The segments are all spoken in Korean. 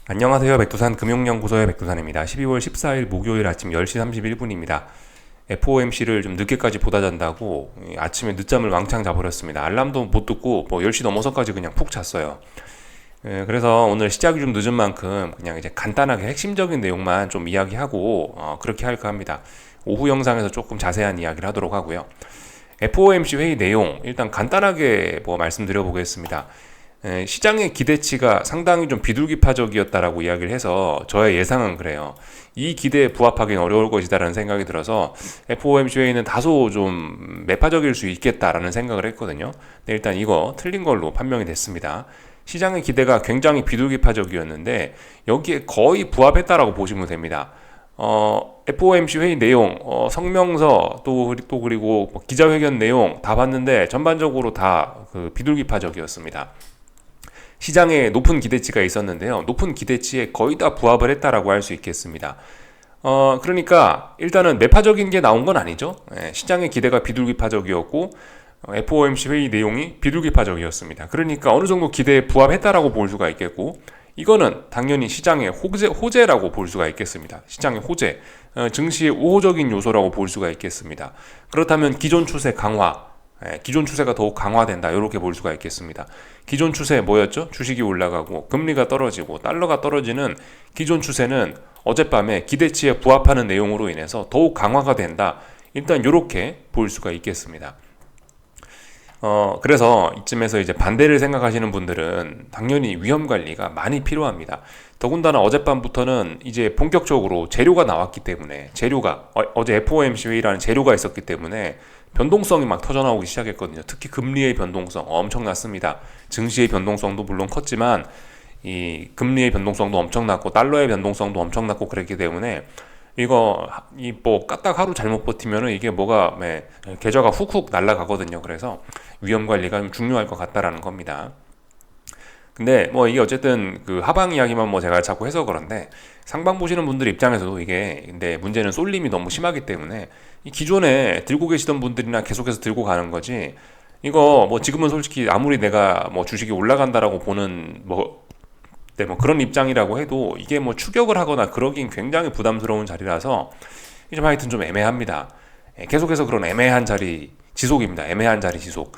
안녕하세요. 백두산 금융연구소의 백두산입니다. 12월 14일 목요일 아침 10시 31분입니다. FOMC를 좀 늦게까지 보다 잔다고 아침에 늦잠을 왕창 자버렸습니다. 알람도 못 듣고 10시 넘어서까지 그냥 푹 잤어요. 그래서 오늘 시작이 좀 늦은 만큼 그냥 이제 간단하게 핵심적인 내용만 좀 이야기하고 그렇게 할까 합니다. 오후 영상에서 조금 자세한 이야기를 하도록 하고요. FOMC 회의 내용 일단 간단하게 말씀드려 보겠습니다. 시장의 기대치가 상당히 좀 비둘기파적이었다라고 이야기를 해서 저의 예상은 그래요. 이 기대에 부합하기는 어려울 것이다라는 생각이 들어서 FOMC 회의는 다소 좀 매파적일 수 있겠다라는 생각을 했거든요. 근데 일단 이거 틀린 걸로 판명이 됐습니다. 시장의 기대가 굉장히 비둘기파적이었는데 여기에 거의 부합했다라고 보시면 됩니다. FOMC 회의 내용, 성명서 그리고 기자회견 내용 다 봤는데 전반적으로 다 그 비둘기파적이었습니다. 시장에 높은 기대치가 있었는데요. 높은 기대치에 거의 다 부합을 했다라고 할 수 있겠습니다. 그러니까 일단은 매파적인 게 나온 건 아니죠. 시장의 기대가 비둘기파적이었고 FOMC 회의 내용이 비둘기파적이었습니다. 그러니까 어느 정도 기대에 부합했다라고 볼 수가 있겠고 이거는 당연히 시장의 호재라고 볼 수가 있겠습니다. 시장의 호재, 증시의 우호적인 요소라고 볼 수가 있겠습니다. 그렇다면 기존 추세 강화, 기존 추세가 더욱 강화된다 이렇게 볼 수가 있겠습니다. 기존 추세 뭐였죠? 주식이 올라가고 금리가 떨어지고 달러가 떨어지는 기존 추세는 어젯밤에 기대치에 부합하는 내용으로 인해서 더욱 강화가 된다. 일단 이렇게 볼 수가 있겠습니다. 그래서 이쯤에서 이제 반대를 생각하시는 분들은 당연히 위험 관리가 많이 필요합니다. 더군다나 어젯밤부터는 이제 본격적으로 재료가 나왔기 때문에 어제 FOMC 회의라는 재료가 있었기 때문에 변동성이 막 터져나오기 시작했거든요. 특히 금리의 변동성 엄청났습니다. 증시의 변동성도 물론 컸지만 이 금리의 변동성도 엄청났고 달러의 변동성도 엄청났고 그랬기 때문에 이거 까딱 하루 잘못 버티면은 이게 계좌가 훅훅 날아가거든요. 그래서 위험 관리가 좀 중요할 것 같다라는 겁니다. 근데 이게 어쨌든 그 하방 이야기만 제가 자꾸 해서 그런데 상방 보시는 분들 입장에서도 이게 근데 문제는 쏠림이 너무 심하기 때문에 이 기존에 들고 계시던 분들이나 계속해서 들고 가는 거지 이거 지금은 솔직히 아무리 내가 주식이 올라간다라고 보는 그런 입장이라고 해도 이게 추격을 하거나 그러긴 굉장히 부담스러운 자리라서 좀 하여튼 좀 애매합니다. 계속해서 그런 애매한 자리 지속입니다. 애매한 자리 지속.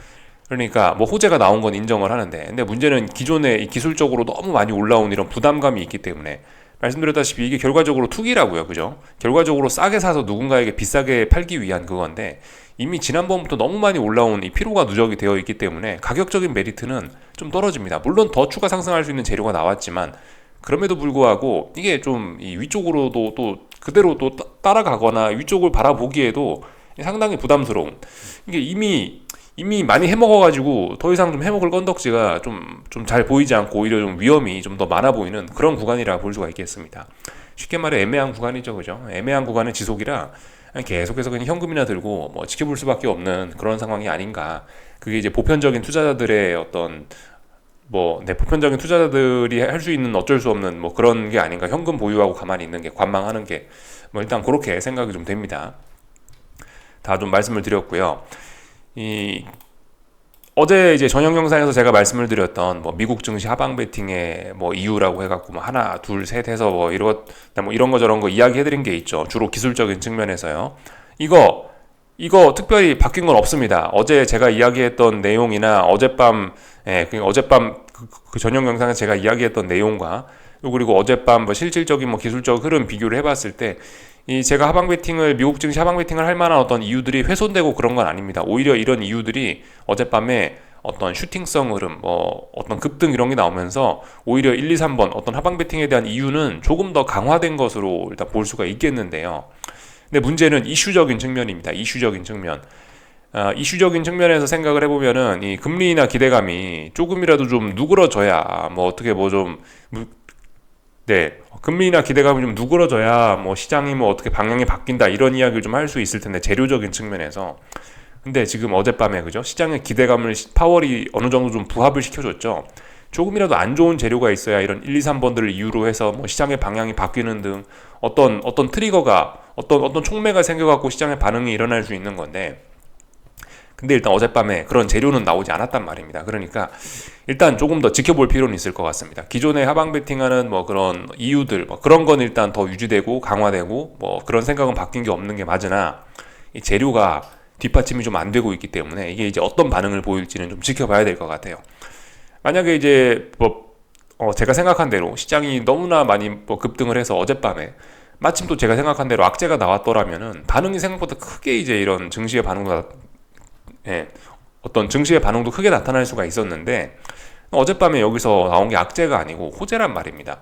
그러니까 호재가 나온 건 인정을 하는데 근데 문제는 기존에 기술적으로 너무 많이 올라온 이런 부담감이 있기 때문에 말씀드렸다시피 이게 결과적으로 투기라고요. 그죠? 결과적으로 싸게 사서 누군가에게 비싸게 팔기 위한 그건데 이미 지난번부터 너무 많이 올라온 이 피로가 누적이 되어 있기 때문에 가격적인 메리트는 좀 떨어집니다. 물론 더 추가 상승할 수 있는 재료가 나왔지만 그럼에도 불구하고 이게 좀 이 위쪽으로도 또 그대로 또 따라가거나 위쪽을 바라보기에도 상당히 부담스러운 이게 이미 많이 해먹어가지고 더 이상 좀 해먹을 건덕지가 좀 잘 보이지 않고 오히려 좀 위험이 좀 더 많아 보이는 그런 구간이라 볼 수가 있겠습니다. 쉽게 말해 애매한 구간이죠, 그죠? 애매한 구간의 지속이라 계속해서 그냥 현금이나 들고 지켜볼 수밖에 없는 그런 상황이 아닌가. 그게 이제 보편적인 투자자들의 보편적인 투자자들이 할 수 있는 어쩔 수 없는 그런 게 아닌가. 현금 보유하고 가만히 있는 게 관망하는 게 일단 그렇게 생각이 좀 됩니다. 다 좀 말씀을 드렸고요. 어제 이제 저녁 영상에서 제가 말씀을 드렸던 미국 증시 하방 베팅의 이유라고 해갖고 하나 둘 셋 해서 이런 거 저런 거 이야기해드린 게 있죠. 주로 기술적인 측면에서요. 이거 특별히 바뀐 건 없습니다. 어제 제가 이야기했던 내용이나 어젯밤 그 저녁 영상에서 제가 이야기했던 내용과 그리고 어젯밤 실질적인 기술적 흐름 비교를 해봤을 때 제가 미국 증시 하방 베팅을 할 만한 어떤 이유들이 훼손되고 그런 건 아닙니다. 오히려 이런 이유들이 어젯밤에 어떤 슈팅성 흐름, 어떤 급등 이런 게 나오면서 오히려 1, 2, 3번 어떤 하방 베팅에 대한 이유는 조금 더 강화된 것으로 일단 볼 수가 있겠는데요. 근데 문제는 이슈적인 측면입니다. 이슈적인 측면. 이슈적인 측면에서 생각을 해보면은 이 금리나 기대감이 조금이라도 좀 누그러져야 금리나 기대감이 좀 누그러져야 시장이 어떻게 방향이 바뀐다 이런 이야기를 좀 할 수 있을 텐데 재료적인 측면에서 근데 지금 어젯밤에 그죠 시장의 기대감을 파월이 어느 정도 좀 부합을 시켜줬죠. 조금이라도 안 좋은 재료가 있어야 이런 1, 2, 3번들을 이유로 해서 시장의 방향이 바뀌는 등 어떤 트리거가 어떤 촉매가 생겨갖고 시장의 반응이 일어날 수 있는 건데 근데 일단 어젯밤에 그런 재료는 나오지 않았단 말입니다. 그러니까 일단 조금 더 지켜볼 필요는 있을 것 같습니다. 기존에 하방 베팅하는 뭐 그런 이유들, 뭐 그런 건 일단 더 유지되고 강화되고 뭐 그런 생각은 바뀐 게 없는 게 맞으나 이 재료가 뒷받침이 좀 안 되고 있기 때문에 이게 이제 어떤 반응을 보일지는 좀 지켜봐야 될 것 같아요. 만약에 이제 제가 생각한 대로 시장이 너무나 많이 급등을 해서 어젯밤에 마침 또 제가 생각한 대로 악재가 나왔더라면은 반응이 생각보다 크게 이제 이런 증시의 반응도 어떤 증시의 반응도 크게 나타날 수가 있었는데 어젯밤에 여기서 나온 게 악재가 아니고 호재란 말입니다.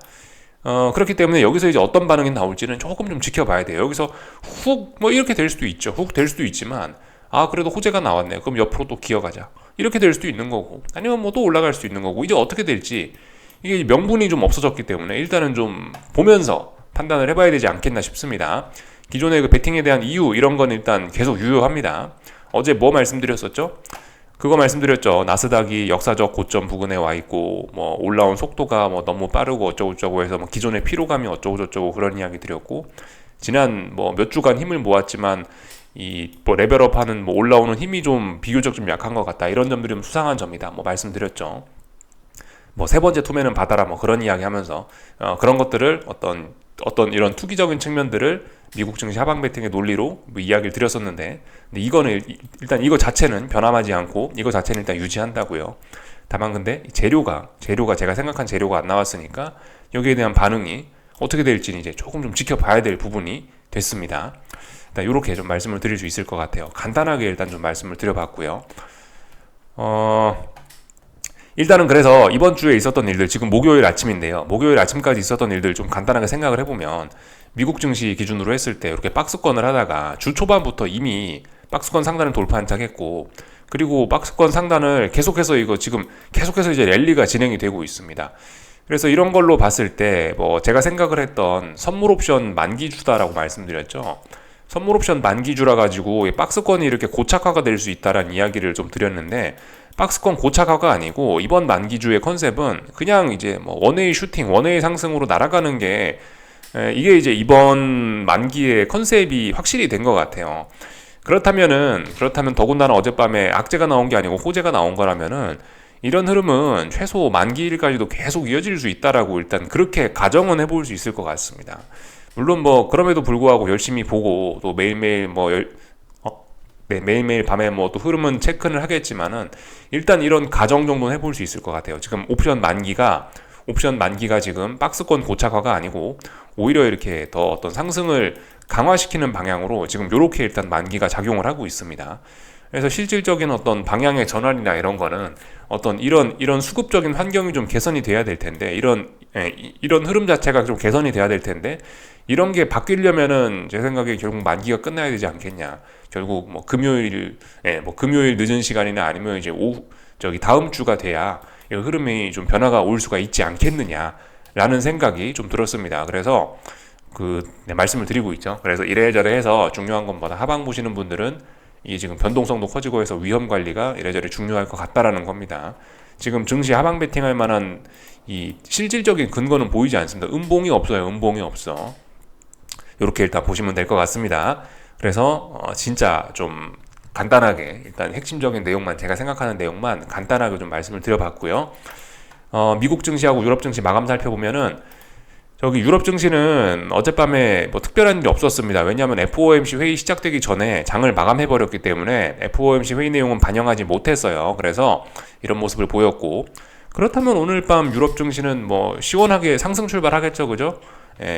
그렇기 때문에 여기서 이제 어떤 반응이 나올지는 조금 좀 지켜봐야 돼요. 여기서 훅 이렇게 될 수도 있죠. 훅 될 수도 있지만 그래도 호재가 나왔네. 그럼 옆으로 또 기어가자. 이렇게 될 수도 있는 거고 아니면 뭐 또 올라갈 수도 있는 거고 이제 어떻게 될지 이게 명분이 좀 없어졌기 때문에 일단은 좀 보면서 판단을 해봐야 되지 않겠나 싶습니다. 기존의 그 베팅에 대한 이유 이런 건 일단 계속 유효합니다. 어제 뭐 말씀드렸었죠? 그거 말씀드렸죠. 나스닥이 역사적 고점 부근에 와 있고 뭐 올라온 속도가 뭐 너무 빠르고 어쩌고저쩌고 해서 뭐 기존의 피로감이 어쩌고저쩌고 그런 이야기 드렸고 지난 뭐 몇 주간 힘을 모았지만 이 뭐 레벨업하는 뭐 올라오는 힘이 좀 비교적 좀 약한 것 같다 이런 점들이 좀 수상한 점이다 뭐 말씀드렸죠. 뭐 세 번째 투매는 받아라 뭐 그런 이야기 하면서 그런 것들을 어떤 이런 투기적인 측면들을 미국 증시 하방 베팅의 논리로 뭐 이야기를 드렸었는데 근데 이거는 일단 이거 자체는 변함하지 않고 이거 자체는 일단 유지한다고요. 다만 근데 재료가 제가 생각한 재료가 안 나왔으니까 여기에 대한 반응이 어떻게 될지는 이제 조금 좀 지켜봐야 될 부분이 됐습니다. 일단 이렇게 좀 말씀을 드릴 수 있을 것 같아요. 간단하게 일단 좀 말씀을 드려봤고요. 일단은 그래서 이번 주에 있었던 일들 지금 목요일 아침인데요. 목요일 아침까지 있었던 일들 좀 간단하게 생각을 해보면 미국 증시 기준으로 했을 때 이렇게 박스권을 하다가 주 초반부터 이미 박스권 상단을 돌파한 척했고 그리고 박스권 상단을 계속해서 이제 랠리가 진행이 되고 있습니다. 그래서 이런 걸로 봤을 때 뭐 제가 생각을 했던 선물 옵션 만기주다라고 말씀드렸죠. 선물 옵션 만기주라 가지고 박스권이 이렇게 고착화가 될 수 있다라는 이야기를 좀 드렸는데 박스권 고착화가 아니고 이번 만기주의 컨셉은 그냥 이제 뭐 원웨이 슈팅, 원웨이 상승으로 날아가는 게 이게 이제 이번 만기의 컨셉이 확실히 된 것 같아요. 그렇다면 더군다나 어젯밤에 악재가 나온 게 아니고 호재가 나온 거라면은 이런 흐름은 최소 만기일까지도 계속 이어질 수 있다라고 일단 그렇게 가정은 해볼 수 있을 것 같습니다. 물론 뭐 그럼에도 불구하고 열심히 보고 또 매일매일 매일매일 밤에 뭐 또 흐름은 체크를 하겠지만은 일단 이런 가정 정도는 해볼 수 있을 것 같아요. 지금 옵션 만기가 지금 박스권 고착화가 아니고 오히려 이렇게 더 어떤 상승을 강화시키는 방향으로 지금 요렇게 일단 만기가 작용을 하고 있습니다. 그래서 실질적인 어떤 방향의 전환이나 이런 거는 어떤 이런 수급적인 환경이 좀 개선이 돼야 될 텐데 이런 흐름 자체가 좀 개선이 돼야 될 텐데 이런 게 바뀌려면은 제 생각에 결국 만기가 끝나야 되지 않겠냐. 결국 뭐 금요일 늦은 시간이나 아니면 이제 다음 주가 돼야 이 흐름이 좀 변화가 올 수가 있지 않겠느냐라는 생각이 좀 들었습니다. 그래서 말씀을 드리고 있죠. 그래서 이래저래 해서 중요한 것보다 하방 보시는 분들은 이게 지금 변동성도 커지고 해서 위험 관리가 이래저래 중요할 것 같다라는 겁니다. 지금 증시 하방 베팅할 만한 이 실질적인 근거는 보이지 않습니다. 음봉이 없어요. 음봉이 없어. 이렇게 일단 보시면 될 것 같습니다. 그래서 진짜 좀 간단하게 일단 핵심적인 내용만 제가 생각하는 내용만 간단하게 좀 말씀을 드려봤고요. 미국 증시하고 유럽 증시 마감 살펴보면은 저기 유럽 증시는 어젯밤에 뭐 특별한 일이 없었습니다. 왜냐하면 FOMC 회의 시작되기 전에 장을 마감해버렸기 때문에 FOMC 회의 내용은 반영하지 못했어요. 그래서 이런 모습을 보였고 그렇다면 오늘 밤 유럽 증시는 뭐 시원하게 상승 출발하겠죠, 그죠?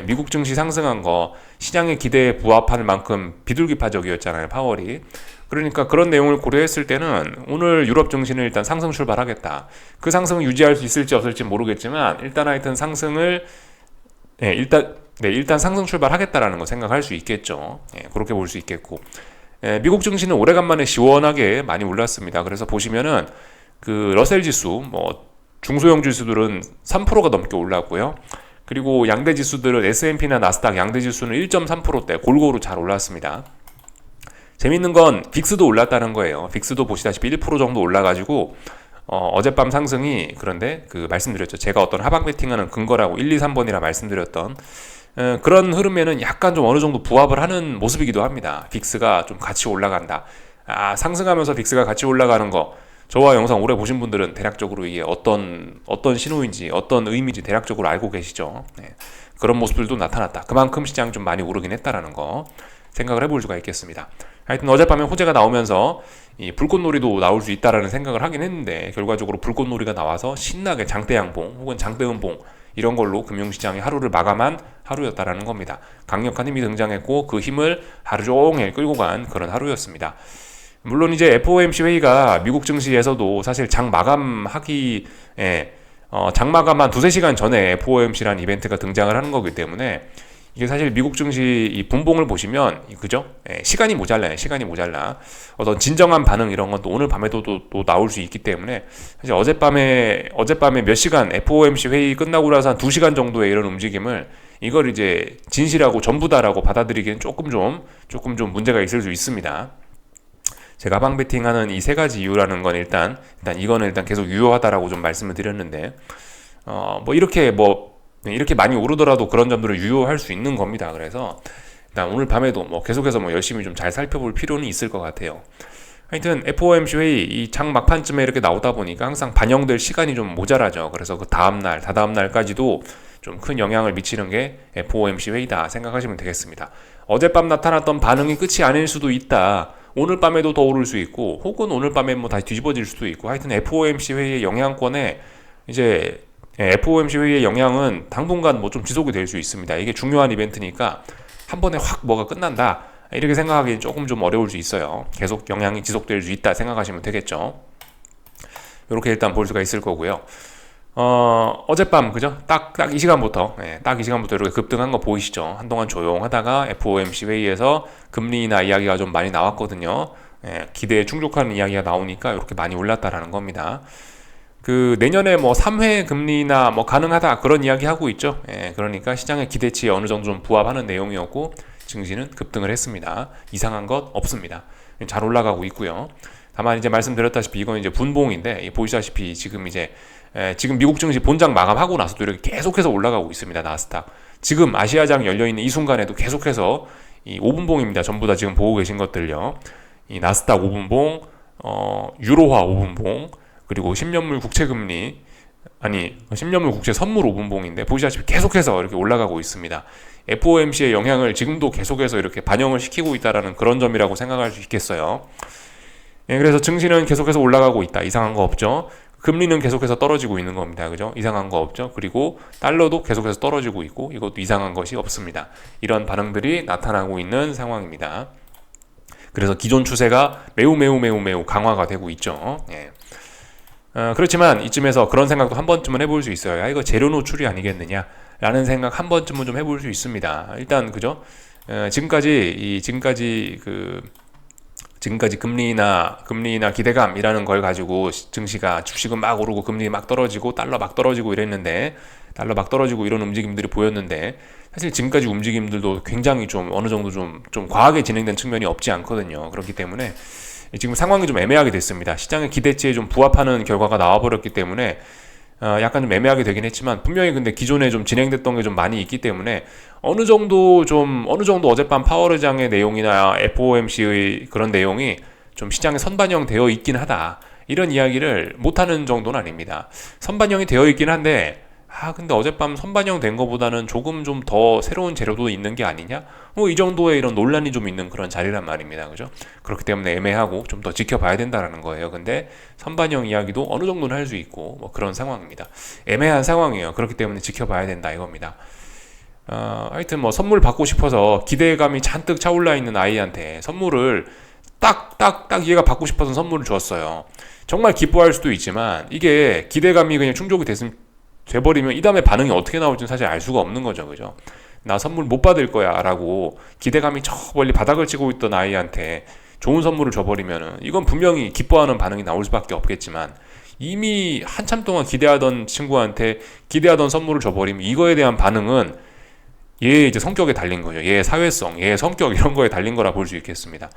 미국 증시 상승한 거 시장의 기대에 부합할 만큼 비둘기파적이었잖아요, 파월이. 그러니까 그런 내용을 고려했을 때는 오늘 유럽 증시는 일단 상승 출발하겠다. 그 상승을 유지할 수 있을지 없을지 모르겠지만 일단 하여튼 일단 상승 출발하겠다라는 거 생각할 수 있겠죠. 그렇게 볼 수 있겠고. 미국 증시는 오래간만에 시원하게 많이 올랐습니다. 그래서 보시면은 그 러셀 지수, 뭐 중소형 지수들은 3%가 넘게 올랐고요. 그리고 양대 지수들은 S&P나 나스닥 양대 지수는 1.3%대 골고루 잘 올랐습니다. 재밌는 건 빅스도 올랐다는 거예요. 빅스도 보시다시피 1% 정도 올라가지고 어젯밤 상승이 그런데 말씀드렸죠. 제가 어떤 하방 베팅하는 근거라고 1, 2, 3번이라 말씀드렸던 그런 흐름에는 약간 좀 어느 정도 부합을 하는 모습이기도 합니다. 빅스가 좀 같이 올라간다. 상승하면서 빅스가 같이 올라가는 거, 저와 영상 오래 보신 분들은 대략적으로 이게 어떤 신호인지 어떤 의미인지 대략적으로 알고 계시죠. 네. 그런 모습들도 나타났다. 그만큼 시장이 좀 많이 오르긴 했다라는 거 생각을 해볼 수가 있겠습니다. 하여튼 어젯밤에 호재가 나오면서 이 불꽃놀이도 나올 수 있다라는 생각을 하긴 했는데, 결과적으로 불꽃놀이가 나와서 신나게 장대양봉 혹은 장대음봉 이런 걸로 금융시장이 하루를 마감한 하루였다라는 겁니다. 강력한 힘이 등장했고 그 힘을 하루 종일 끌고 간 그런 하루였습니다. 물론 이제 FOMC 회의가 미국 증시에서도 사실 장 마감하기 장 마감 한 두세 시간 전에 FOMC라는 이벤트가 등장을 하는 거기 때문에 이게 사실 미국 증시 이 분봉을 보시면 그죠? 시간이 모자라요. 시간이 모자라. 어떤 진정한 반응 이런 건 또 오늘 밤에도 또 나올 수 있기 때문에 사실 어젯밤에 몇 시간 FOMC 회의 끝나고 나서 한 2시간 정도의 이런 움직임을 이걸 이제 진실하고 전부다라고 받아들이기엔 조금 좀 문제가 있을 수 있습니다. 제가 하방 베팅하는 이 세 가지 이유라는 건 일단 이거는 계속 유효하다라고 좀 말씀을 드렸는데 이렇게 많이 오르더라도 그런 점들을 유효할 수 있는 겁니다. 그래서 일단 오늘 밤에도 계속해서 열심히 좀 잘 살펴볼 필요는 있을 것 같아요. 하여튼 FOMC 회의 이 장 막판쯤에 이렇게 나오다 보니까 항상 반영될 시간이 좀 모자라죠. 그래서 그 다음날, 다다음날까지도 좀 큰 영향을 미치는 게 FOMC 회의다 생각하시면 되겠습니다. 어젯밤 나타났던 반응이 끝이 아닐 수도 있다. 오늘 밤에도 더 오를 수 있고, 혹은 오늘 밤에 다시 뒤집어질 수도 있고, 하여튼 FOMC 회의의 영향권에 이제 FOMC 회의의 영향은 당분간 좀 지속이 될 수 있습니다. 이게 중요한 이벤트니까 한 번에 확 뭐가 끝난다 이렇게 생각하기는 조금 좀 어려울 수 있어요. 계속 영향이 지속될 수 있다 생각하시면 되겠죠. 이렇게 일단 볼 수가 있을 거고요. 어젯밤 그죠? 딱 이 시간부터 이렇게 급등한 거 보이시죠? 한동안 조용하다가 FOMC 회의에서 금리 인하 이야기가 좀 많이 나왔거든요. 기대에 충족하는 이야기가 나오니까 이렇게 많이 올랐다라는 겁니다. 그 내년에 3회 금리 인하 가능하다 그런 이야기 하고 있죠. 그러니까 시장의 기대치에 어느 정도 좀 부합하는 내용이었고 증시는 급등을 했습니다. 이상한 것 없습니다. 잘 올라가고 있고요. 다만 이제 말씀드렸다시피 이건 이제 분봉인데 보시다시피 지금 미국 증시 본장 마감하고 나서도 이렇게 계속해서 올라가고 있습니다. 나스닥. 지금 아시아장 열려있는 이 순간에도 계속해서 이 5분봉입니다. 전부 다 지금 보고 계신 것들요. 이 나스닥 5분봉, 유로화 5분봉, 그리고 10년물 국채 선물 5분봉인데 보시다시피 계속해서 이렇게 올라가고 있습니다. FOMC의 영향을 지금도 계속해서 이렇게 반영을 시키고 있다라는 그런 점이라고 생각할 수 있겠어요. 그래서 증시는 계속해서 올라가고 있다. 이상한 거 없죠. 금리는 계속해서 떨어지고 있는 겁니다. 그죠? 이상한 거 없죠. 그리고 달러도 계속해서 떨어지고 있고 이것도 이상한 것이 없습니다. 이런 반응들이 나타나고 있는 상황입니다. 그래서 기존 추세가 매우 강화가 되고 있죠. 그렇지만 이쯤에서 그런 생각도 한 번쯤은 해볼 수 있어요. 이거 재료 노출이 아니겠느냐 라는 생각 한 번쯤은 좀 해볼 수 있습니다. 일단 그죠? 지금까지 금리 인하 기대감이라는 걸 가지고 증시가 주식은 막 오르고 금리 막 떨어지고 달러 막 떨어지고 이런 움직임들이 보였는데, 사실 지금까지 움직임들도 굉장히 좀 어느 정도 좀 과하게 진행된 측면이 없지 않거든요. 그렇기 때문에 지금 상황이 좀 애매하게 됐습니다. 시장의 기대치에 좀 부합하는 결과가 나와버렸기 때문에 약간 좀 애매하게 되긴 했지만, 분명히 근데 기존에 좀 진행됐던 게 좀 많이 있기 때문에 어느 정도 어젯밤 파월 의장의 내용이나 FOMC의 그런 내용이 좀 시장에 선반영되어 있긴 하다, 이런 이야기를 못하는 정도는 아닙니다. 선반영이 되어 있긴 한데 근데 어젯밤 선반영된 것보다는 조금 좀 더 새로운 재료도 있는 게 아니냐? 이 정도의 이런 논란이 좀 있는 그런 자리란 말입니다. 그죠? 그렇기 때문에 애매하고 좀 더 지켜봐야 된다는 거예요. 근데 선반영 이야기도 어느 정도는 할 수 있고 그런 상황입니다. 애매한 상황이에요. 그렇기 때문에 지켜봐야 된다 이겁니다. 하여튼 선물 받고 싶어서 기대감이 잔뜩 차올라 있는 아이한테 선물을 딱 얘가 받고 싶어서 선물을 줬어요. 정말 기뻐할 수도 있지만 이게 기대감이 그냥 충족이 돼버리면 이 다음에 반응이 어떻게 나올지는 사실 알 수가 없는 거죠. 그죠? 나 선물 못 받을 거야 라고 기대감이 저 멀리 바닥을 치고 있던 아이한테 좋은 선물을 줘버리면은 이건 분명히 기뻐하는 반응이 나올 수밖에 없겠지만, 이미 한참 동안 기대하던 친구한테 기대하던 선물을 줘버리면 이거에 대한 반응은 얘의 이제 성격에 달린 거죠. 얘의 사회성, 얘의 성격 이런 거에 달린 거라 볼 수 있겠습니다.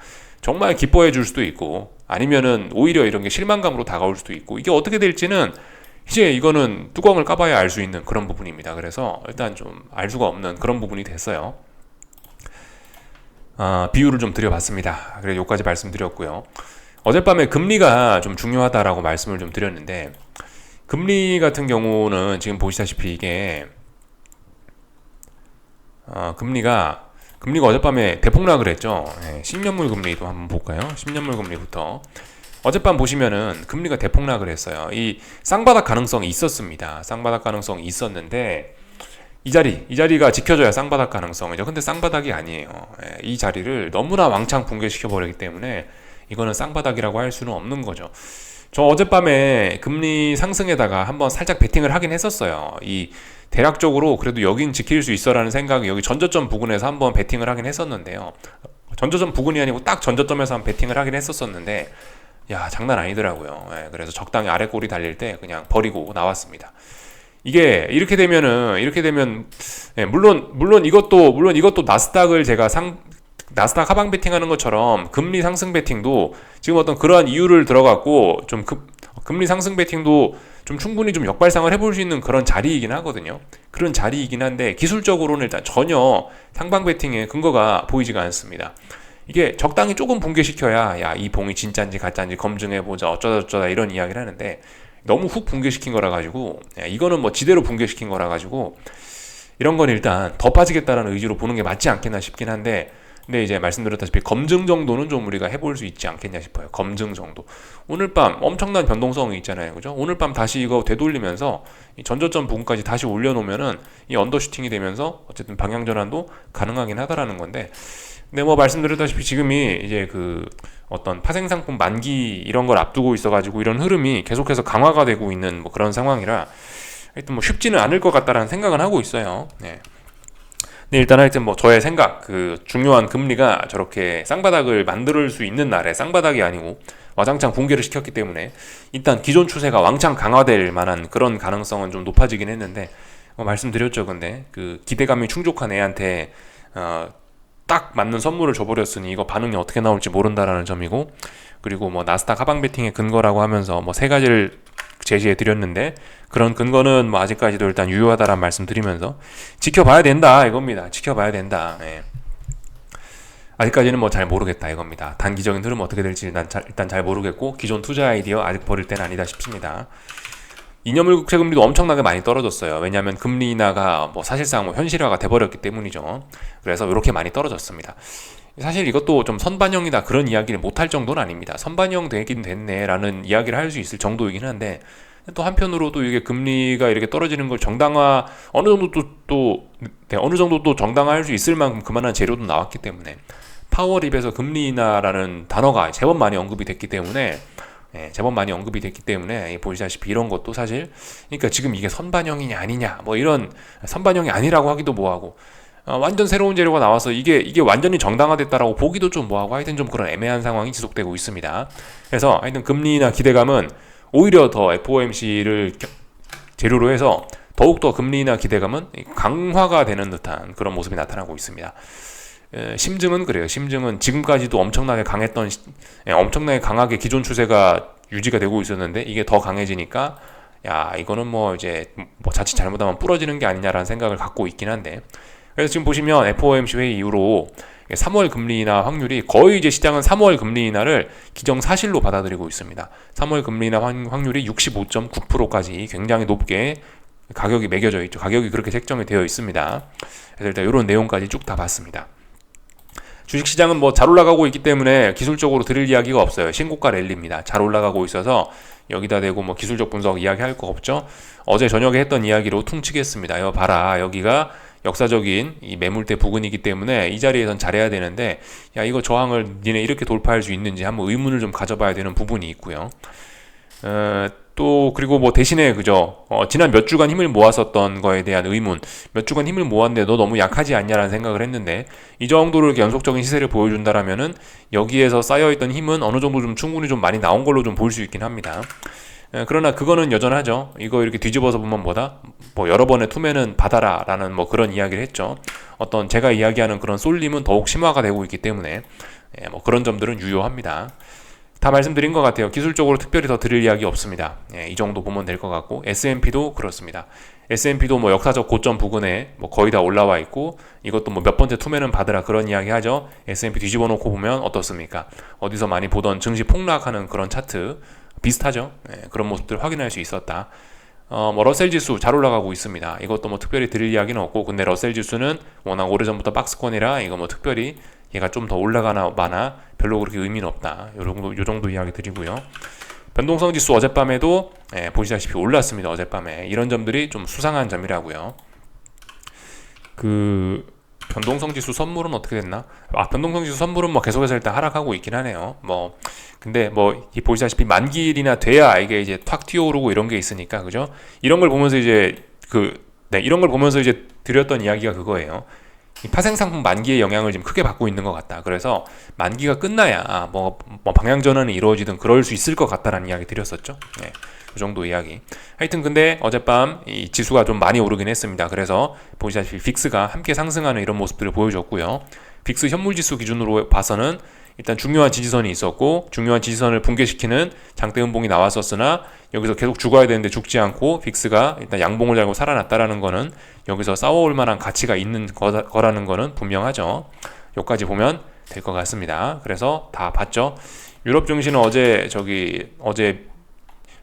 정말 기뻐해 줄 수도 있고 아니면은 오히려 이런 게 실망감으로 다가올 수도 있고, 이게 어떻게 될지는 이제 이거는 뚜껑을 까봐야 알 수 있는 그런 부분입니다. 그래서 일단 좀 알 수가 없는 그런 부분이 됐어요. 비유를 좀 드려봤습니다. 그래서 여기까지 말씀드렸고요. 어젯밤에 금리가 좀 중요하다라고 말씀을 좀 드렸는데, 금리 같은 경우는 지금 보시다시피 이게 금리가 어젯밤에 대폭락을 했죠. 10년물 금리도 한번 볼까요? 10년물 금리부터 어젯밤 보시면은 금리가 대폭락을 했어요. 이 쌍바닥 가능성이 있었습니다. 쌍바닥 가능성이 있었는데 이 자리가 지켜져야 쌍바닥 가능성이죠. 근데 쌍바닥이 아니에요. 이 자리를 너무나 왕창 붕괴시켜 버리기 때문에 이거는 쌍바닥이라고 할 수는 없는 거죠. 저 어젯밤에 금리 상승에다가 한번 살짝 베팅을 하긴 했었어요. 이 대략적으로 그래도 여긴 지킬 수 있어라는 생각이 여기 전저점 부근에서 한번 베팅을 하긴 했었는데요. 전저점 부근이 아니고 딱 전저점에서 한번 베팅을 하긴 했었었는데, 야, 장난 아니더라고요. 그래서 적당히 아래 꼬리 달릴 때 그냥 버리고 나왔습니다. 이게 이렇게 되면 물론 이것도 나스닥을 제가 나스닥 하방 베팅하는 것처럼 금리 상승 베팅도 지금 어떤 그러한 이유를 들어갖고 좀 금리 상승 베팅도 좀 충분히 좀 역발상을 해볼 수 있는 그런 자리이긴 하거든요. 그런 자리이긴 한데 기술적으로는 일단 전혀 상방 베팅의 근거가 보이지가 않습니다. 이게 적당히 조금 붕괴시켜야 야, 이 봉이 진짜인지 가짜인지 검증해보자 어쩌다 이런 이야기를 하는데, 너무 훅 붕괴시킨 거라 가지고 이거는 뭐 지대로 붕괴시킨 거라 가지고 이런 건 일단 더 빠지겠다라는 의지로 보는 게 맞지 않겠나 싶긴 한데, 근데 이제 말씀드렸다시피 검증 정도는 좀 우리가 해볼 수 있지 않겠냐 싶어요. 검증 정도. 오늘 밤 엄청난 변동성이 있잖아요, 그죠? 오늘 밤 다시 이거 되돌리면서 이 전저점 부분까지 다시 올려놓으면은 이 언더슈팅이 되면서 어쨌든 방향 전환도 가능하긴 하다라는 건데, 근데 뭐 말씀드렸다시피 지금이 이제 그 어떤 파생상품 만기 이런 걸 앞두고 있어가지고 이런 흐름이 계속해서 강화가 되고 있는 뭐 그런 상황이라 하여튼 뭐 쉽지는 않을 것 같다라는 생각은 하고 있어요. 네. 근데 일단 하여튼 뭐 저의 생각, 그 중요한 금리가 저렇게 쌍바닥을 만들 수 있는 날에 쌍바닥이 아니고 와장창 붕괴를 시켰기 때문에 일단 기존 추세가 왕창 강화될 만한 그런 가능성은 좀 높아지긴 했는데, 말씀드렸죠. 근데 그 기대감이 충족한 애한테 딱 맞는 선물을 줘버렸으니 이거 반응이 어떻게 나올지 모른다라는 점이고, 그리고 뭐 나스닥 하방 베팅의 근거라고 하면서 뭐 세 가지를 제시해 드렸는데 그런 근거는 뭐 아직까지도 일단 유효하다라는 말씀 드리면서 지켜봐야 된다 이겁니다. 지켜봐야 된다. 아직까지는 뭐 잘 모르겠다 이겁니다. 단기적인 흐름 어떻게 될지 일단 잘 모르겠고, 기존 투자 아이디어 아직 버릴 때는 아니다 싶습니다. 2년물 국채 금리도 엄청나게 많이 떨어졌어요. 왜냐하면 금리 인하가 뭐 사실상 뭐 현실화가 돼버렸기 때문이죠. 그래서 이렇게 많이 떨어졌습니다. 사실 이것도 좀 선반영이다 그런 이야기를 못할 정도는 아닙니다. 선반영 되긴 됐네라는 이야기를 할 수 있을 정도이긴 한데, 또 한편으로도 이게 금리가 이렇게 떨어지는 걸 정당화 어느 정도 또 정당화할 수 있을 만큼 그만한 재료도 나왔기 때문에, 파워립에서 금리 인하라는 단어가 제법 많이 언급이 됐기 때문에 보시다시피 이런 것도 사실, 그러니까 지금 이게 선반영이냐 아니냐 뭐 이런, 선반영이 아니라고 하기도 뭐하고 완전 새로운 재료가 나와서 이게 완전히 정당화됐다라고 보기도 좀 뭐하고, 하여튼 좀 그런 애매한 상황이 지속되고 있습니다. 그래서 하여튼 금리나 기대감은 오히려 더 FOMC를 재료로 해서 더욱더 금리나 기대감은 강화가 되는 듯한 그런 모습이 나타나고 있습니다. 심증은 그래요. 심증은 지금까지도 엄청나게 강하게 기존 추세가 유지가 되고 있었는데 이게 더 강해지니까 야, 이거는 뭐 이제 뭐 자칫 잘못하면 부러지는 게 아니냐라는 생각을 갖고 있긴 한데, 그래서 지금 보시면 FOMC 회의 이후로 3월 금리 인하 확률이 거의 이제 시장은 3월 금리 인하를 기정사실로 받아들이고 있습니다. 3월 금리 인하 확률이 65.9%까지 굉장히 높게 가격이 매겨져 있죠. 가격이 그렇게 책정이 되어 있습니다. 그래서 일단 이런 내용까지 쭉 다 봤습니다. 주식시장은 뭐 잘 올라가고 있기 때문에 기술적으로 드릴 이야기가 없어요. 신고가 랠리입니다. 잘 올라가고 있어서 여기다 대고 뭐 기술적 분석 이야기할 거 없죠. 어제 저녁에 했던 이야기로 퉁치겠습니다. 이거 봐라, 여기가 역사적인 이 매물대 부근이기 때문에 이 자리에선 잘해야 되는데, 야, 이거 저항을 니네 이렇게 돌파할 수 있는지 한번 의문을 좀 가져봐야 되는 부분이 있고요. 또 그리고 뭐 대신에 그죠, 지난 몇 주간 힘을 모았었던 거에 대한 의문, 몇 주간 힘을 모았는데 너 너무 약하지 않냐라는 생각을 했는데, 이 정도로 이렇게 연속적인 시세를 보여준다라면은 여기에서 쌓여있던 힘은 어느 정도 좀 충분히 좀 많이 나온 걸로 좀 볼 수 있긴 합니다. 그러나 그거는 여전하죠. 이거 이렇게 뒤집어서 보면 뭐 여러 번의 투매는 받아라 라는 뭐 그런 이야기를 했죠. 어떤 제가 이야기하는 그런 쏠림은 더욱 심화가 되고 있기 때문에 뭐 그런 점들은 유효합니다. 다 말씀드린 것 같아요. 기술적으로 특별히 더 드릴 이야기 없습니다. 예, 이 정도 보면 될 것 같고 S&P도 그렇습니다. S&P도 뭐 역사적 고점 부근에 뭐 거의 다 올라와 있고 이것도 뭐 몇 번째 투매는 받으라 그런 이야기 하죠. S&P 뒤집어 놓고 보면 어떻습니까? 어디서 많이 보던 증시 폭락하는 그런 차트 비슷하죠. 예, 그런 모습들 확인할 수 있었다. 뭐 러셀 지수 잘 올라가고 있습니다. 이것도 뭐 특별히 드릴 이야기는 없고 근데 러셀 지수는 워낙 오래전부터 박스권이라 이거 뭐 특별히 얘가 좀 더 올라가나 마나 별로 그렇게 의미는 없다. 요 정도 이야기 드리고요. 변동성 지수 어젯밤에도 보시다시피 올랐습니다. 어젯밤에 이런 점들이 좀 수상한 점이라고요. 그 변동성 지수 선물은 어떻게 됐나? 변동성 지수 선물은 뭐 계속해서 일단 하락하고 있긴 하네요. 뭐 근데 뭐 보시다시피 만기일이나 돼야 이게 이제 탁 튀어오르고 이런 게 있으니까 그죠? 이런 걸 보면서 이제 이런 걸 보면서 이제 드렸던 이야기가 그거예요. 이 파생상품 만기의 영향을 지금 크게 받고 있는 것 같다. 그래서 만기가 끝나야 뭐 방향 전환이 이루어지든 그럴 수 있을 것 같다라는 이야기 드렸었죠. 네, 그 정도 이야기. 하여튼 근데 어젯밤 이 지수가 좀 많이 오르긴 했습니다. 그래서 보시다시피 빅스가 함께 상승하는 이런 모습들을 보여줬고요. 빅스 현물지수 기준으로 봐서는 일단 중요한 지지선이 있었고 중요한 지지선을 붕괴시키는 장대 음봉이 나왔었으나 여기서 계속 죽어야 되는데 죽지 않고 빅스가 일단 양봉을 달고 살아났다라는 거는 여기서 싸워올 만한 가치가 있는 거라는 거는 분명하죠. 여기까지 보면 될 것 같습니다. 그래서 다 봤죠. 유럽 증시는 어제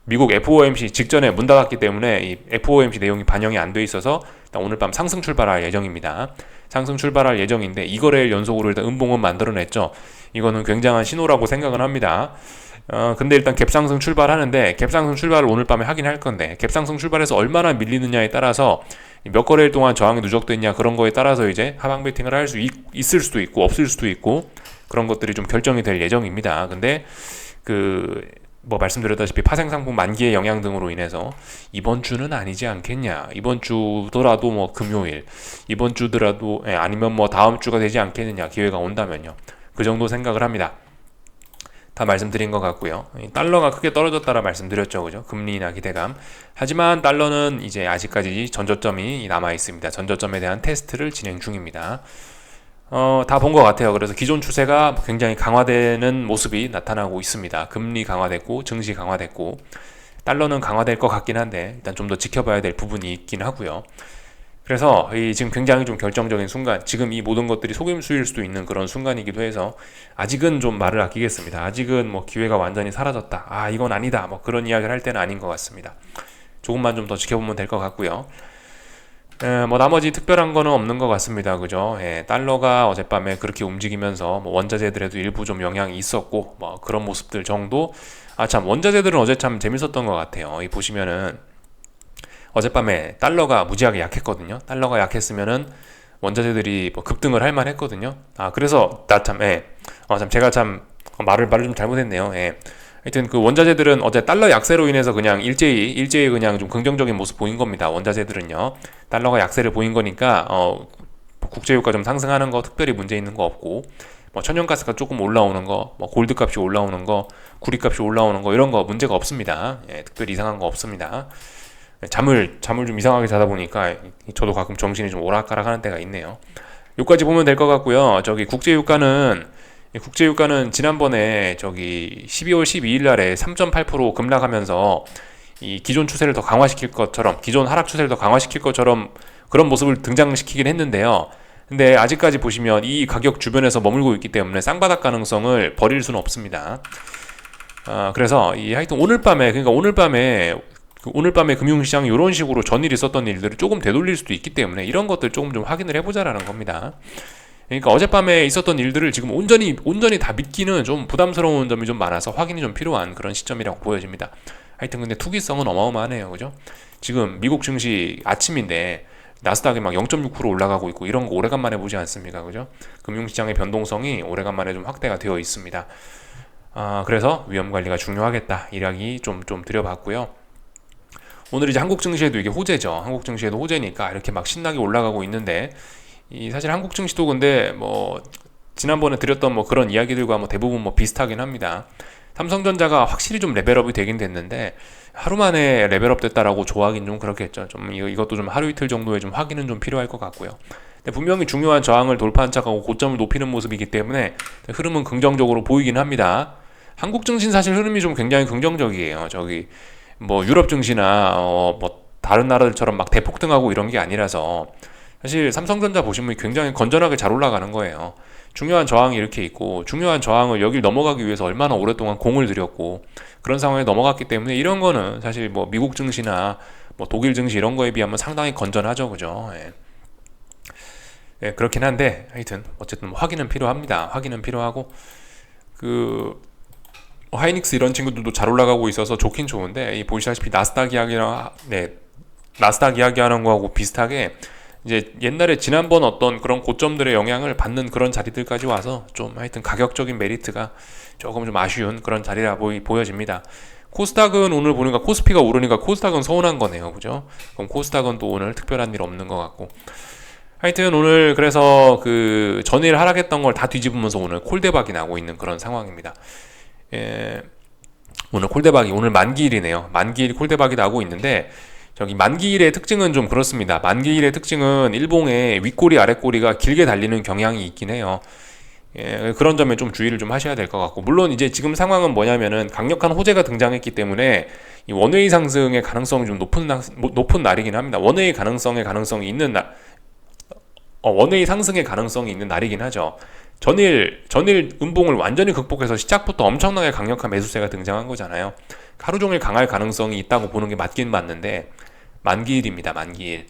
미국 FOMC 직전에 문 닫았기 때문에 이 FOMC 내용이 반영이 안 돼 있어서 오늘 밤 상승 출발할 예정입니다. 상승 출발할 예정인데 이거래일 연속으로 일단 음봉은 만들어냈죠. 이거는 굉장한 신호라고 생각은 합니다. 근데 일단 갭상승 출발하는데 갭상승 출발을 오늘 밤에 하긴 할 건데 갭상승 출발해서 얼마나 밀리느냐에 따라서 몇 거래일 동안 저항이 누적됐냐 그런 거에 따라서 이제 하방 베팅을 할 수 있을 수도 있고 없을 수도 있고 그런 것들이 좀 결정이 될 예정입니다. 근데 뭐 말씀드렸다시피 파생상품 만기의 영향 등으로 인해서 이번 주는 아니지 않겠냐. 이번 주더라도 뭐 금요일, 이번 주더라도 아니면 뭐 다음 주가 되지 않겠느냐. 기회가 온다면요. 그 정도 생각을 합니다. 다 말씀드린 것 같고요. 달러가 크게 떨어졌다라 말씀드렸죠. 그죠? 금리나 기대감. 하지만 달러는 이제 아직까지 전저점이 남아 있습니다. 전저점에 대한 테스트를 진행 중입니다. 다 본 것 같아요. 그래서 기존 추세가 굉장히 강화되는 모습이 나타나고 있습니다. 금리 강화됐고 증시 강화됐고 달러는 강화될 것 같긴 한데 일단 좀 더 지켜봐야 될 부분이 있긴 하고요. 그래서 지금 굉장히 좀 결정적인 순간, 지금 이 모든 것들이 속임수일 수도 있는 그런 순간이기도 해서 아직은 좀 말을 아끼겠습니다. 아직은 뭐 기회가 완전히 사라졌다. 이건 아니다. 뭐 그런 이야기를 할 때는 아닌 것 같습니다. 조금만 좀 더 지켜보면 될 것 같고요. 뭐 나머지 특별한 거는 없는 것 같습니다. 그죠? 달러가 어젯밤에 그렇게 움직이면서 뭐 원자재들에도 일부 좀 영향이 있었고 뭐 그런 모습들 정도. 참 원자재들은 어제 참 재밌었던 것 같아요. 보시면은 어젯밤에 달러가 무지하게 약했거든요. 달러가 약했으면은 원자재들이 뭐 급등을 할 만했거든요. 그래서 제가 참 말을 좀 잘못했네요. 하여튼 그 원자재들은 어제 달러 약세로 인해서 그냥 일제히 그냥 좀 긍정적인 모습 보인 겁니다. 원자재들은요. 달러가 약세를 보인 거니까 국제유가 좀 상승하는 거 특별히 문제 있는 거 없고 뭐 천연가스가 조금 올라오는 거, 뭐 골드값이 올라오는 거, 구리값이 올라오는 거 이런 거 문제가 없습니다. 특별히 이상한 거 없습니다. 잠을 좀 이상하게 자다 보니까 저도 가끔 정신이 좀 오락가락하는 때가 있네요. 여기까지 보면 될 것 같고요. 국제유가는 지난번에 12월 12일 날에 3.8% 급락하면서 이 기존 추세를 더 강화시킬 것처럼, 기존 하락 추세를 더 강화시킬 것처럼 그런 모습을 등장시키긴 했는데요. 근데 아직까지 보시면 이 가격 주변에서 머물고 있기 때문에 쌍바닥 가능성을 버릴 수는 없습니다. 그래서 하여튼 오늘 밤에 금융시장이 이런 식으로 전일 있었던 일들을 조금 되돌릴 수도 있기 때문에 이런 것들 조금 좀 확인을 해보자라는 겁니다. 그러니까 어젯밤에 있었던 일들을 지금 온전히 다 믿기는 좀 부담스러운 점이 좀 많아서 확인이 좀 필요한 그런 시점이라고 보여집니다. 하여튼 근데 투기성은 어마어마하네요. 그죠? 지금 미국 증시 아침인데 나스닥이 막 0.6% 올라가고 있고 이런 거 오래간만에 보지 않습니까? 그죠? 금융시장의 변동성이 오래간만에 좀 확대가 되어 있습니다. 그래서 위험관리가 중요하겠다. 이 이야기 좀 드려봤고요. 오늘 이제 한국 증시에도 이게 호재죠. 한국 증시에도 호재니까 이렇게 막 신나게 올라가고 있는데 사실 한국 증시도 근데 뭐 지난번에 드렸던 뭐 그런 이야기들과 뭐 대부분 뭐 비슷하긴 합니다. 삼성전자가 확실히 좀 레벨업이 되긴 됐는데 하루 만에 레벨업 됐다라고 좋아하긴 좀 그렇겠죠. 좀 이것도 좀 하루 이틀 정도의 좀 확인은 좀 필요할 것 같고요. 근데 분명히 중요한 저항을 돌파한 척하고 고점을 높이는 모습이기 때문에 흐름은 긍정적으로 보이긴 합니다. 한국 증시는 사실 흐름이 좀 굉장히 긍정적이에요. 저기 뭐 유럽 증시나 뭐 다른 나라들처럼 막 대폭등하고 이런 게 아니라서 사실 삼성전자 보시면 굉장히 건전하게 잘 올라가는 거예요. 중요한 저항이 이렇게 있고 중요한 저항을 여길 넘어가기 위해서 얼마나 오랫동안 공을 들였고 그런 상황에 넘어갔기 때문에 이런 거는 사실 뭐 미국 증시나 뭐 독일 증시 이런 거에 비하면 상당히 건전하죠, 그죠? 예. 예, 그렇긴 한데 하여튼 어쨌든 뭐 확인은 필요합니다. 확인은 필요하고 그 하이닉스 이런 친구들도 잘 올라가고 있어서 좋긴 좋은데 이 보시다시피 나스닥 이야기랑 나스닥 이야기하는 거하고 비슷하게 이제 옛날에 지난번 어떤 그런 고점들의 영향을 받는 그런 자리들까지 와서 좀 하여튼 가격적인 메리트가 조금 좀 아쉬운 그런 자리라 보여집니다. 코스닥은 오늘 보니까 코스피가 오르니까 코스닥은 서운한 거네요, 그죠? 그럼 코스닥은 또 오늘 특별한 일 없는 것 같고. 하여튼 오늘 그래서 그 전일 하락했던 걸 다 뒤집으면서 오늘 콜대박이 나고 있는 그런 상황입니다. 예, 오늘 콜대박이 오늘 만기일이네요. 만기일 콜대박이 나고 있는데 저기 만기일의 특징은 좀 그렇습니다. 만기일의 특징은 일봉의 윗꼬리 아랫꼬리가 길게 달리는 경향이 있긴 해요. 예, 그런 점에 좀 주의를 좀 하셔야 될 것 같고 물론 이제 지금 상황은 뭐냐면은 강력한 호재가 등장했기 때문에 이 원웨이 상승의 가능성이 좀 높은 날이긴 합니다. 원웨이 가능성이 있는 날, 원웨이 상승의 가능성이 있는 날이긴 하죠. 전일 음봉을 완전히 극복해서 시작부터 엄청나게 강력한 매수세가 등장한 거잖아요. 하루 종일 강할 가능성이 있다고 보는 게 맞긴 맞는데 만기일입니다. 만기일.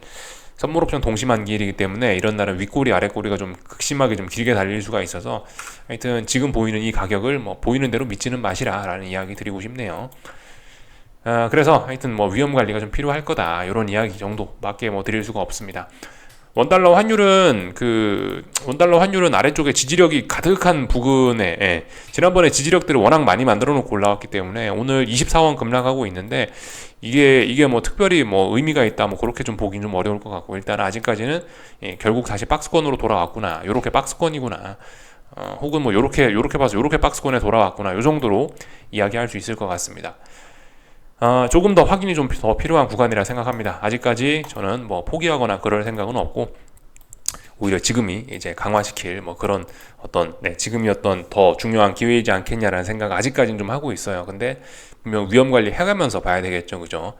선물옵션 동시만기일이기 때문에 이런 날은 윗꼬리 아랫꼬리가 좀 극심하게 좀 길게 달릴 수가 있어서 하여튼 지금 보이는 이 가격을 뭐 보이는 대로 믿지는 마시라 라는 이야기 드리고 싶네요. 그래서 하여튼 뭐 위험 관리가 좀 필요할 거다 이런 이야기 정도밖에 뭐 드릴 수가 없습니다. 원달러 환율은 아래쪽에 지지력이 가득한 부근에 지난번에 지지력들을 워낙 많이 만들어 놓고 올라왔기 때문에 오늘 24원 급락하고 있는데 이게 뭐 특별히 뭐 의미가 있다 뭐 그렇게 좀 보긴 좀 어려울 것 같고 일단 아직까지는 결국 다시 박스권으로 돌아왔구나 요렇게 박스권이구나 혹은 뭐 요렇게 봐서 요렇게 박스권에 돌아왔구나 요 정도로 이야기할 수 있을 것 같습니다. 조금 더 확인이 좀 더 필요한 구간이라 생각합니다. 아직까지 저는 뭐 포기하거나 그럴 생각은 없고 오히려 지금이 이제 강화시킬 뭐 그런 지금이 더 중요한 기회이지 않겠냐라는 생각 아직까지는 좀 하고 있어요. 근데 분명 위험 관리 해가면서 봐야 되겠죠, 그죠?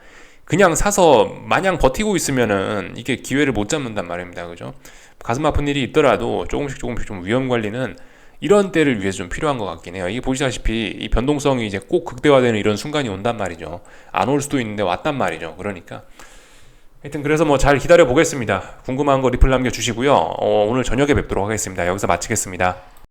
그냥 사서 마냥 버티고 있으면은 이게 기회를 못 잡는단 말입니다, 그죠? 가슴 아픈 일이 있더라도 조금씩 좀 위험 관리는 이런 때를 위해서 좀 필요한 것 같긴 해요. 이게 보시다시피 이 변동성이 이제 꼭 극대화되는 이런 순간이 온단 말이죠. 안 올 수도 있는데 왔단 말이죠. 그러니까 하여튼 그래서 뭐 잘 기다려 보겠습니다. 궁금한 거 리플 남겨주시고요. 오늘 저녁에 뵙도록 하겠습니다. 여기서 마치겠습니다.